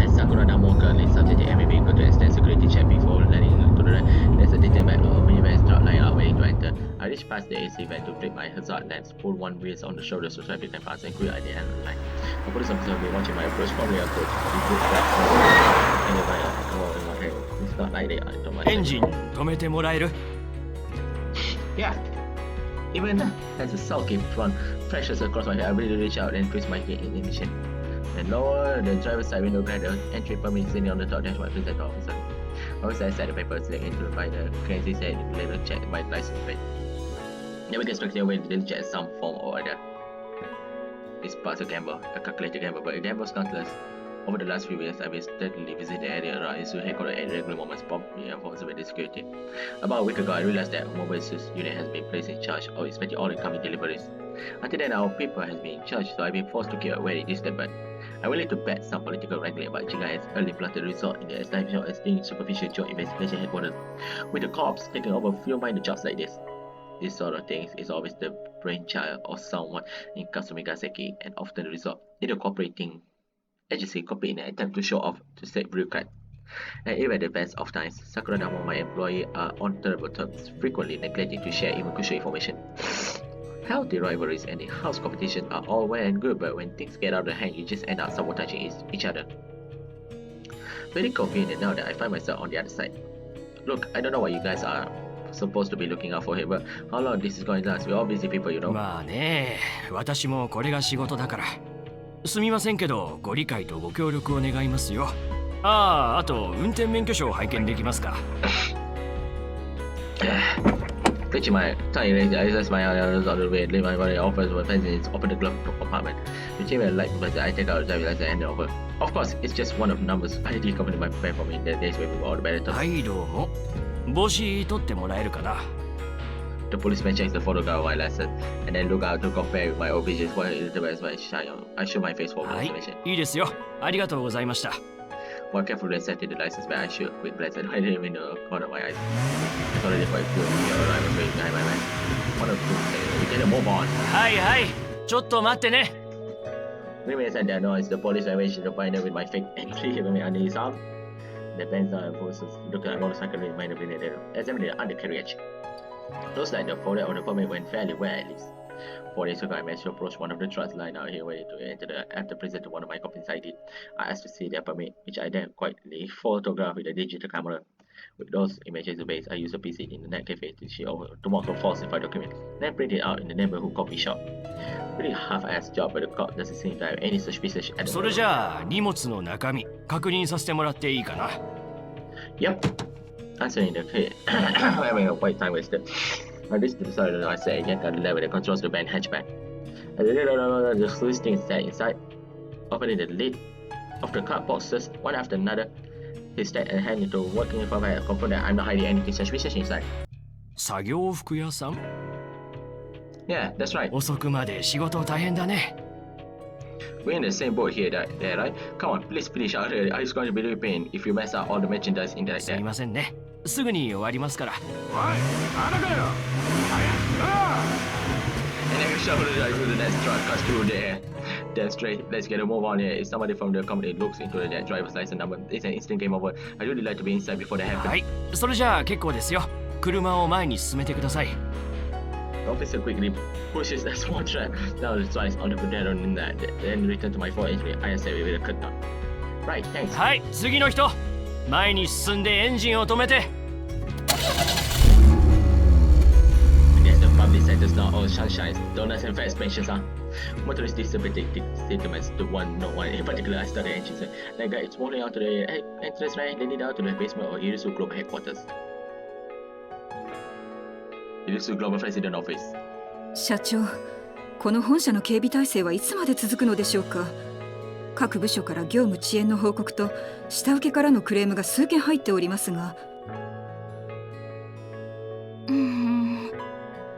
As Sakura Damo currently subjected every vehicle to extend security check before letting into the hard lens, pull one wrist on the shoulders so traffic can pass, and clear at the end of the line. The police officer will be watching my approach, probably a coach. It's not like they are too much.
エンジン止めてもらえる？
Yeah. Even as the sulky front flashes across my head, I really reach out and twist my key in ignition. And lower the driver's side window grider, entry permit sitting on the top dashboard, present the officer. Officer set the papers leg into the rider, crazy said later check my license plate. Never gets back there when they'll check some form or other. It's part of gamble, a calculated gamble, but a gamble is countless. Over the last few years, I've been steadily visiting the area around its headquarters at regular moments, probably enforced with security. About a week ago, I realized that a mobile suits unit has been placed in charge of inspecting all incoming deliveries. Until then, our people has been in charge, so I've been forced to keep a very distant, but I'm willing to bet some political wrangling about GRADUAN's early plotted result in the establishment of a sting superficial joint investigation headquarters, with the cops taking over few minor jobs like this. This sort of things is always the brainchild of someone in Kasumi Gaseki, and often the result in a cooperating agency copy in an attempt to show off to state bureaucrat. And even at the best of times, Sakura Damo, my employee, are on terrible terms, frequently neglecting to share even crucial information. Healthy rivalries and in-house competition are all well and good, but when things get out of hand, you just end up sabotaging each other. Very convenient now that I find myself on the other side. Look, I don't know what you guys are supposed to be looking out for here, but how long this is going to last? We're all busy people, you know.
まあね、私もこれが仕事だから。すみませんけど、ご理解とご協力を願いますよ。あと運転免許証を拝見できますか。
Reaching my tiny legs, I assess my eyes on the way, leave my body offers my pencils, open the glove compartment. Retrieve a light compressor, I take out the driver's license and hand it over. Of course, it's just one of the numbers ID company might prepare for me in the days where we were all the better terms.
はいどうも。帽子取ってもらえるかな。
The policeman checks the photograph of my license and then look out to compare with my old visions while it develops my shine on. I show my face for
はい、
information.
いいですよ。ありがとうございました。
While carefully setting the license back, I shoot a quick glance at the hidden window corner of my eyes. It's already quite clear when your arrival waiting behind my back. One of the two, we get a move on.
はいはい、ちょっと待ってね。
3 minutes at that noise, the police arranged the binder with my fake entry helmet under his arm. The pants are forces look at a motorcycle reminder being there, examining the undercarriage. Looks like the folder of the permit went fairly well at least. 4 days ago, I managed to approach one of the trucks lying out here ready to enter the after present to one of my company's ID. I asked to see their permit, which I then quietly photographed with a digital camera. With those images as a base, I used a PC in the net cafe to mark a falsified document, then print it out in the neighborhood coffee shop. Pretty half-assed job, but the cop doesn't seem to have any suspicious at the
それじゃあ荷物の中身確認させてもらっていいかな。
Yep. Answering the key. Having a quite time wasted. I reached the side of the I get got the lever that controls the van hatchback. As the sleeve things sat inside, opening the lid of the card boxes one after another. He stacked and handed to working for me, confirmed that I'm not hiding anything suspicious inside.
作業服屋さん？
Yeah, that's right.
遅くまで仕事大変だね。
We're in the same boat here, there, right? Come on, please finish out here. I'm going to be really pain if you mess up all the merchandise in that.
すみませんね。すぐに終わりますから。
And I can show the driver the next truck cuts through there. That's straight. Let's get a move on here. If somebody from the company looks into the driver's license number, it's an instant game over. I really like to be inside before that happens.
はい、それじゃあ結構ですよ。車を前に進めてください。
The officer quickly pushes that small trap down the twice on the pedestrian in that, then return to my 4HP. I said with a cut down. Right, thanks.
はい、次の人。前に進んでエンジンを止めて。
I guess the public sector's not all sunshines, donuts and fast pensions, huh? Motorists distributing statements to no one in particular. I started engines. That guy is rolling out to the entrance right, leading out to the basement of Irisu Global Headquarters. Irisu Global President Office.
社長、この本社の警備体制はいつまで続くのでしょうか。各部署から業務遅延の報告と下請けからのクレームが数件入っておりますが。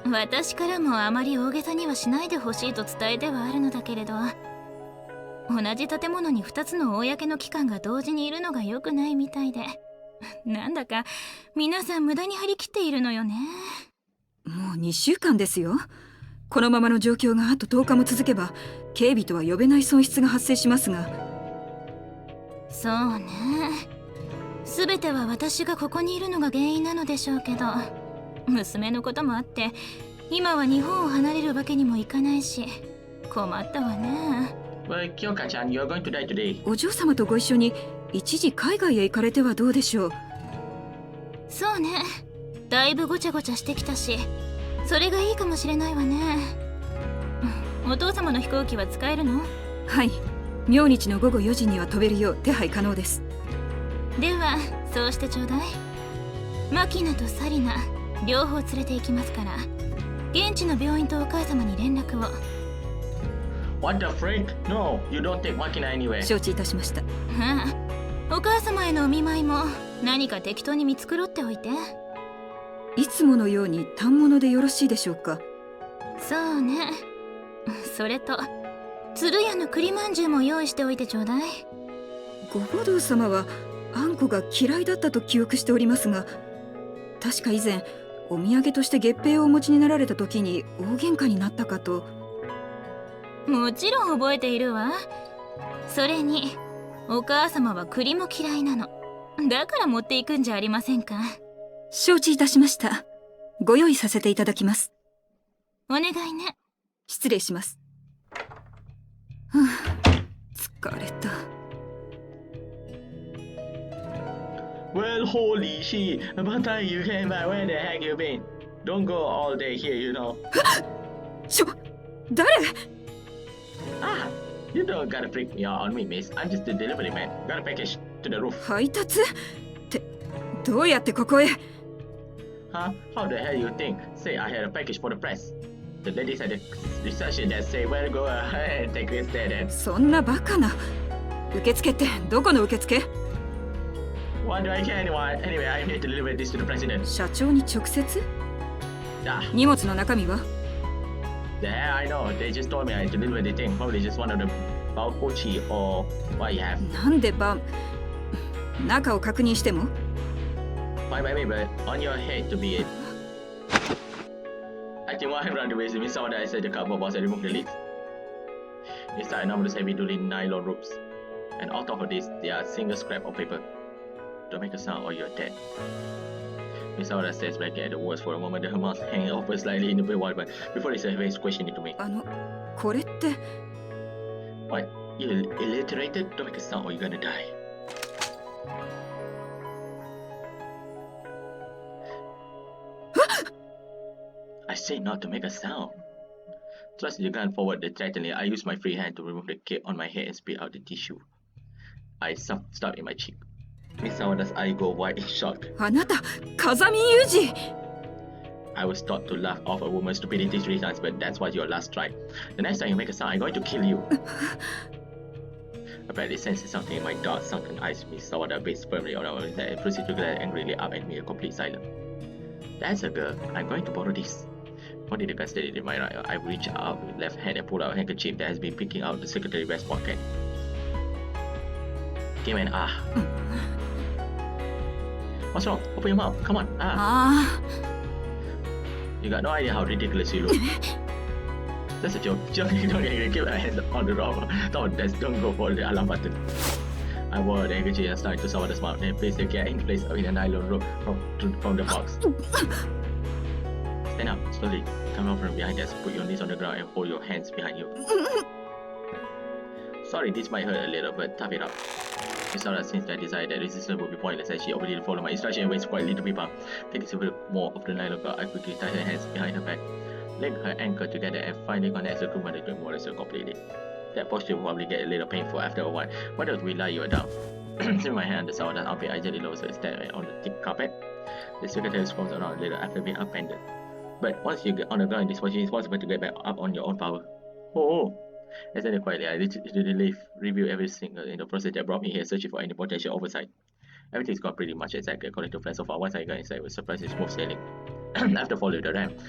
私からもあまり大げさにはしないでほしいと伝えてはあるのだけれど、同じ建物に2つの公の機関が同時にいるのが良くないみたいで、なんだか皆さん無駄に張り切っているのよね。
もう2週間ですよ。このままの状況があと10日も続けば警備とは呼べない損失が発生しますが。
そうね、全ては私がここにいるのが原因なのでしょうけど、娘のこともあって今は日本を離れるわけにもいかないし、困ったわね。
Well, Kyoka-chan, you're going to die today.
お嬢様とご一緒に一時海外へ行かれてはどうでしょう。
そうね、だいぶごちゃごちゃしてきたし、それがいいかもしれないわね。お父様の飛行機は使えるの？
はい、明日の午後4時には飛べるよう手配可能です。
ではそうしてちょうだい。マキナとサリナ両方連れて行きますから、現地の病院とお母様に連絡を。
What the frick? No, you don't take Makina anywhere.
承知いたしました。
お母様へのお見舞いも何か適当に見繕っておいて。
いつものように反物でよろしいでしょうか。
そうね。それと鶴屋の栗まんじゅうも用意しておいてちょうだい。
ご護道様はあんこが嫌いだったと記憶しておりますが、確か以前お土産として月餅をお持ちになられた時に大喧嘩になったかと。
もちろん覚えているわ。それにお母様は栗も嫌いなの。だから持っていくんじゃありませんか。
承知いたしました。ご用意させていただきます。
お願いね。
失礼します。はあ、疲れた。
Well, holy shit. About time you came back. Where the heck you been? Don't go all day here, you know.
誰？
Ah, you don't gotta freak me out on me, miss. I'm just the delivery man. Got a package to the roof.
配達？ってどうやってここへ？
Huh? How the hell you think? Say I had a package for the press. The ladies at the reception that say, well, go ahead and take this there then.
そんなバカな。受付ってどこの受付？
What do I care anymore? Anyway, I'm here to deliver this to the president.
社長に直接？
Ah,
荷物の中身は？
there, I know. They just told me I had to deliver the thing. Probably just one of the baokochi or what you have.
なんで中を確認しても？
Fine by me, but on your head to be it. I think what I run away with someone that I said the cardboard box and remove the lid. Inside numbers heavy duty nylon ropes. And on top of this, there are single scrap of paper. Don't make a sound or you're dead. Miss Sauda stares back at the words for a moment, her mouth hanging open slightly in the water, but before they say her face questioning to me.
これって。
What? You illiterated? Don't make a sound or you're gonna die. I say not to make a sound. Thrusting the gun forward threateningly, I use my free hand to remove the cape on my head and spit out the tissue. I stuck in my cheek. Miss Sawada's eye go wide in shock.
あなた、風見裕二。
I was taught to laugh off a woman's stupidity 3 times, but that's what your last try. The next time you make a sound, I'm going to kill you. Apparently sensing something in my dark, sunken eyes, Miss Sawada based firmly on our head and proceeded to glare angrily up at me in complete silence. That's a girl. I'm going to borrow this. Holding the gun steady in my right, I reach out with left hand and pull out a handkerchief that has been picking out the secretary vest pocket. Give me an ah. What's wrong? Open your mouth. Come on. Ah. You got no idea how ridiculous you look. That's a joke. Don't keep your hands on the door. Don't go for the alarm button. I wore the handkerchief and started to swallow the mouth, then placed the gear in place with a nylon rope from the box. Stand up, slowly. Come out from behind us, put your knees on the ground and hold your hands behind you. Sorry, this might hurt a little, but tough it up. Miss Sarah since that decided that resistance would be pointless as she obediently followed my instruction and waits quietly to be bound. Taking several more of the nylon cord, I quickly tied her hands behind her back, linked her ankle together and finally connected the crewman to more or less completely. That posture will probably get a little painful after a while. Why don't we lie you down? Swing my hand on the Sarah's armpit, I gently lowered her step on the thick carpet. The secretary squirms around a little after being upended. But once you get on the ground in this position, it's possible to get back up on your own power. Oh! As I said quietly, I literally review every single in the process that brought me here, searching for any potential oversight. Everything's gone pretty much exactly according to plan so far. Once I got inside, it was surprisingly smooth sailing. After following the ramp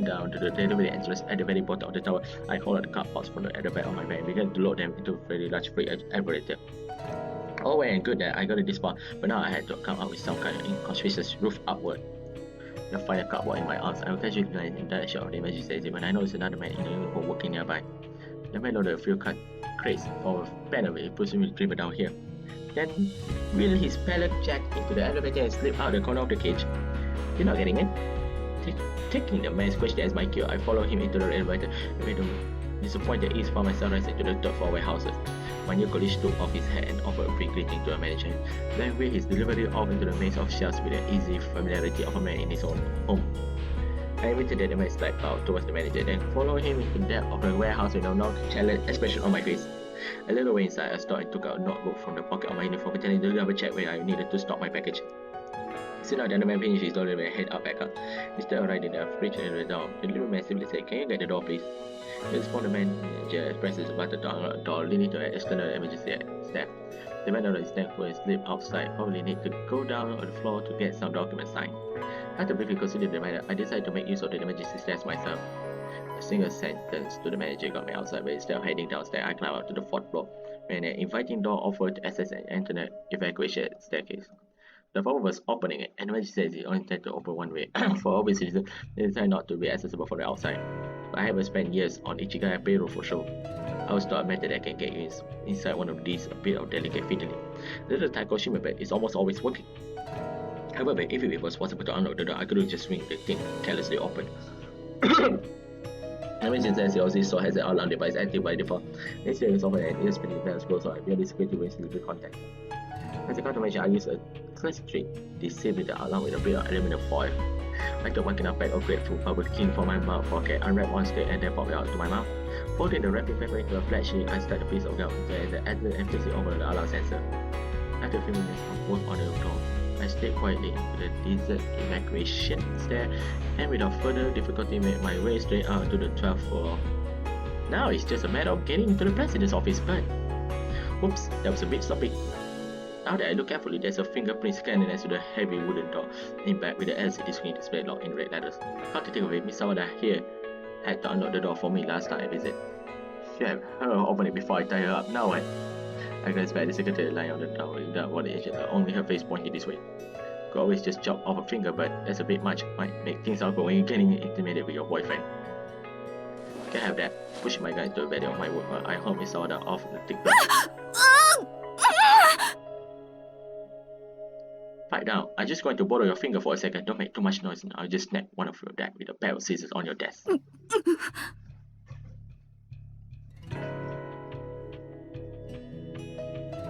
down to the delivery entrance at the very bottom of the tower, I hauled out the card box from at the back of my van and began to load them into a very large freight apparatus. All well and good that I got it this far, but now I had to come up with some kind of inconspicuous roof upward. The final cardboard in my arms, I was casually glancing in the direction of the emergency exit when I noticed another man in a uniform working nearby. The man loaded a few crates for a banner with presumably driven down here. Then wheeled his pallet jack into the elevator and slipped out the corner of the cage. You're not getting it? Taking the man's question as my cue, I followed him into the elevator. Disappointed ease found myself rising to the third floor warehouses. My new colleague took off his hat and offered a quick greeting to a manager. Then wheeled his delivery off into the maze of shelves with the easy familiarity of a man in his own home. I admitted that the man stepped out towards the manager, then followed him into the depth of the warehouse with a nonchalant expression on my face. A little way inside, I stopped and took out a notebook from the pocket of my uniform, pretending to double check where I needed to stop my package. Soon after the man finished his delivery and head out back up. Instead of riding the fridge and the door, the little man simply said, "Can you get the door, please?" The response, the manager presses the button to unlock the door, leading to an external emergency step. The man on his neck will slip outside, probably need to go down on the floor to get some documents signed. After briefly considering the matter, I decided to make use of the emergency stairs myself. A single sentence to the manager got me outside, but instead of heading downstairs, I climbed up to the 4th floor, where an inviting door offered to access an internet evacuation staircase. The door was opening, and the manager says it only intended to open one way. For obvious reasons, they decided not to be accessible from the outside. But I haven't spent years on Ichigai payroll for sure. I was taught a method that can get you inside one of these a bit of delicate fiddling. The little Taikoshima bed is almost always working. However, if it was possible to unlock the door, I couldn't just swing the thing carelessly open. The manager says it also has an alarm device active by default. Next year is over and it is pretty fast, goes on via the security with sleeping contact. As a countermeasure, I use a classic trick, disabling the alarm with a bit of aluminum foil. I took one pack of grapefruit bubble king from my mouth pocket, unwrapped one straight and then popped it out to my mouth. Folding the wrapping paper into a flat sheet, I stuck a piece of gum into the adlet and placed it over the alarm sensor. After a few minutes of work on the door, I stayed quietly into the desert evacuation stair and without further difficulty made my way straight out to the 12th floor. Now it's just a matter of getting into the president's office, but... Whoops, that was a bit sloppy. Now that I look carefully, there's a fingerprint scanner next to the heavy wooden door in back with the LCD screen displayed locked in red letters. Come to think of it, Miss Sawada here had to unlock the door for me last time I visited. She had her open it before I tie her up. Now what? I glanced back at the secretary lying on the door without what it is, only her face pointing this way. Could always just chop off a finger, but that's a bit much. Might make things awkward when you're getting intimidated with your boyfriend. Can I have that? Pushing my gun into the bed of my work, I held Miss Sawada off the thick bed. Right now, I'm just going to borrow your finger for a second. Don't make too much noise now. I'll just snap one of your that with a pair of scissors on your desk.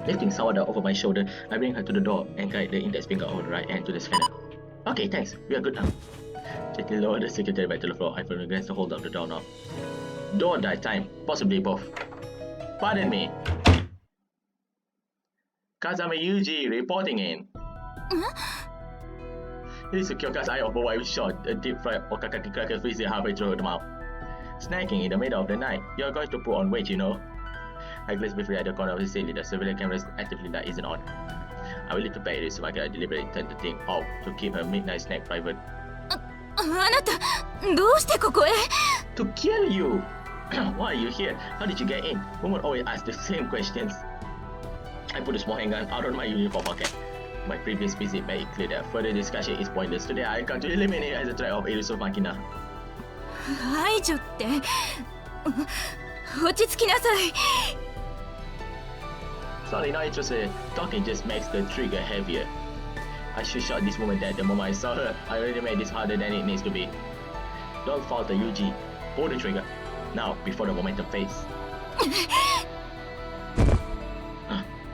Lifting Sawada over my shoulder, I bring her to the door and guide the index finger over the right hand to the scanner. Okay, thanks. We are good now. Gently lower the secretary back to the floor. I firmly against the hold of the doorknob. Door that time. Possibly both. Pardon me. Kazami Yuji reporting in. It is a Kyoka's eye of a white shot, a deep fried okakaki cracker freezing halfway through the mouth. Snacking in the middle of the night. You are going to put on weight, you know. I glanced briefly at the corner of the ceiling. The surveillance camera's actively light isn't on. I will leave to pay this so I can deliberately turn the thing off to keep her midnight snack private.
あなた、どうしてここへ?
To kill you! Why are you here? How did you get in? Women always ask the same questions. I put a small handgun out of my uniform pocket. My previous visit made it clear that further discussion is pointless. Today I come to eliminate as a threat of elusive machina.
排除って、落ち着きなさい。
Sorry, not interested. Talking just makes the trigger heavier. I should shot this woman dead the moment I saw her. I already made this harder than it needs to be. Don't falter, Yuji. Pull the trigger. Now, before the momentum fades.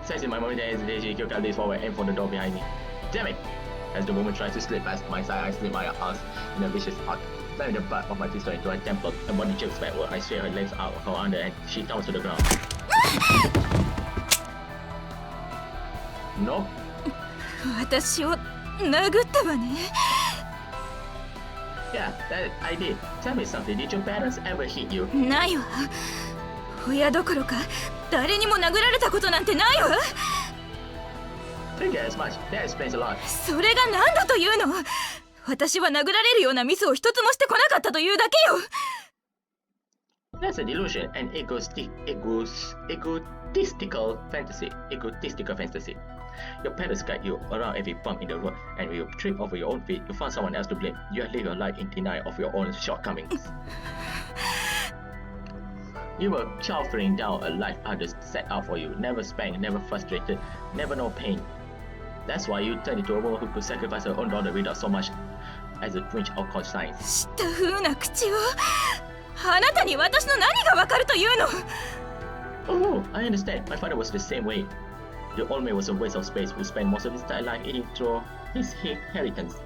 Sensing my momentary hesitation, Kyoka leans forward and for the door behind me. Damn it! As the woman tries to slip past my side, I slip my arms in a vicious arc. Slamming the butt of my pistol into her temple, her body jerks backward. I straight her legs out of her under and she tumbles to the ground. Nope.
私を殴ったわね。
Yeah, that I did. Tell me something. Did your parents ever hit you?
ないわ。親どころか誰にも殴られたことなんてないわ。
Figure as much. That explains a lot.
それが何だというの？私は殴られるようなミスを一つもしてこなかったというだけよ。
That's a delusion, an egotistical fantasy. Your parents guide you around every bump in the road, and when you trip over your own feet, you find someone else to blame. You have lived your life in denial of your own shortcomings. You were chauffeuring down a life others set out for you, never spanked, never frustrated, never no pain. That's why you turned into a woman who could sacrifice her own daughter without so much as a fringe occult science.
知った風な口を。あなたに私の何がわかるというの。
Oh, I understand. My father was the same way. The old man was a waste of space who spent most of his entire life eating through his inheritance.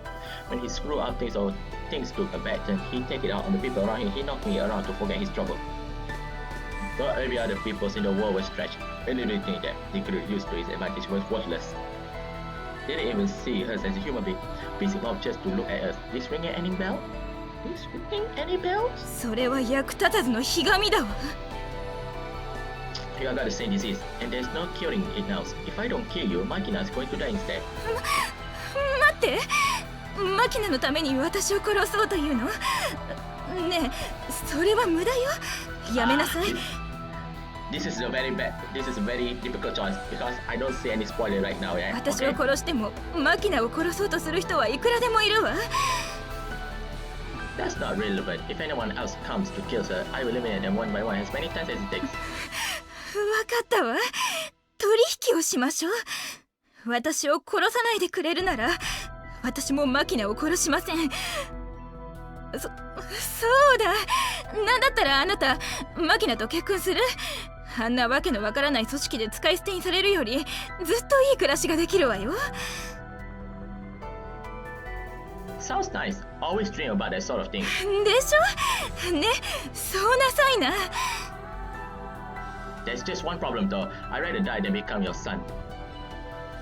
When he screwed up things or things took a bad turn, he take it out on the people around him. He knocked me around to forget his trouble. But every other people in the world was trash. Really didn't think that he could use to his advantage was worthless. They didn't even see us as a human being. Pissing off just to look at us. This ringing any bell? This ringing any bells?
それは役立たずのひがみだわ。
You got the same disease, and there's no curing it now. If I don't kill you, Makina is going to die instead.
待って、マキナのために私を殺そうというの？ねえ、それは無駄よ。やめなさい。
This is a very difficult choice because I don't see any spoiler right now. Yeah?
私を殺してもマキナを殺そうとする人はいくらでもいるわ。
That's not relevant. If anyone else comes to kill her, I will eliminate them one by one as many times as it takes.
わかったわ。取引をしましょう。私を殺さないでくれるなら、私もマキナを殺しません。そうだ。なんだったらあなた、マキナと結婚する？あんなわけのわからない組織で使い捨てにされるより、ずっといい暮らしができるわよ。
Sounds nice. Always dream about that sort of thing.
でしょ？ね、そうなさいな。
There's just one problem though. I'd rather die than become your son.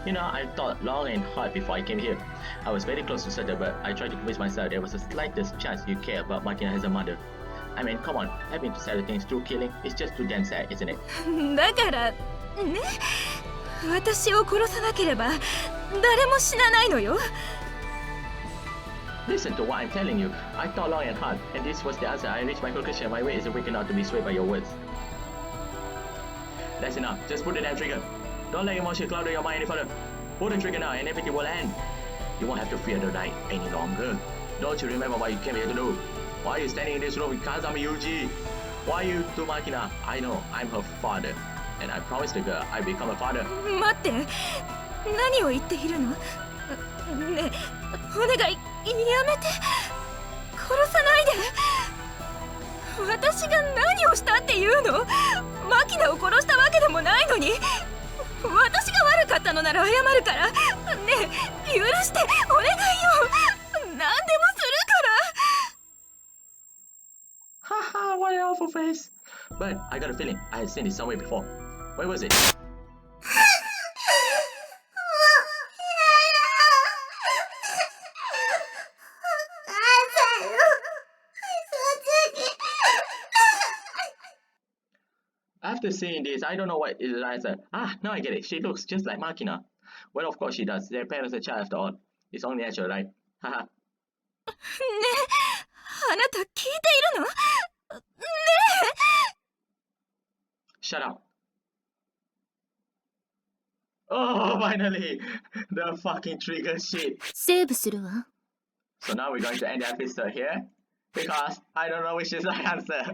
You know, I thought long and hard before I came here. I was very close to Sutter, but I tried to convince myself there was the slightest chance you care about Makina as a mother. I mean, come on, having to settle things through killing is just too damn sad, isn't it?
だからね、私を殺さなければ誰も死なないのよ。
Listen to what I'm telling you. I thought long and hard, and this was the answer. I reached my conclusion. My way isn't weak enough to be swayed by your words. That's enough. Just pull the damn trigger. Don't let emotion cloud your mind any further. Pull the trigger now and everything will end. You won't have to fear the night any longer. Don't you remember what you came here to do? Why are you standing in this room with Kazami Yuji? Why you to Makina? I know, I'm her father. And I promised the girl I'd become a father.
待って、何を言っているの？ねえ、お願い、やめて。殺さないで。私が何をしたっていうの？マキナを殺したわけでもないのに。私が悪かったのなら謝るから。ねえ、許して、お願いよ。何でもするから。
Haha, what an awful face. But I got a feeling I had seen this somewhere before. Where was it? After seeing this, I don't know what is the answer. Ah, now I get it. She looks just like Makina. Well, of course she does. Their parents are child after all. It's only natural, right? Haha.
ねえ、あなた聞いているの？ねえ。
Shut up. Oh, finally! The fucking trigger shit.
セーブするわ。
So now we're going to end the episode here. Because I don't know which is the answer.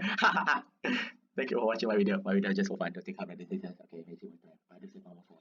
Thank you for watching my video. My video is just for fun. Don't take out the decisions. Okay, maybe we'll try. This is number 4.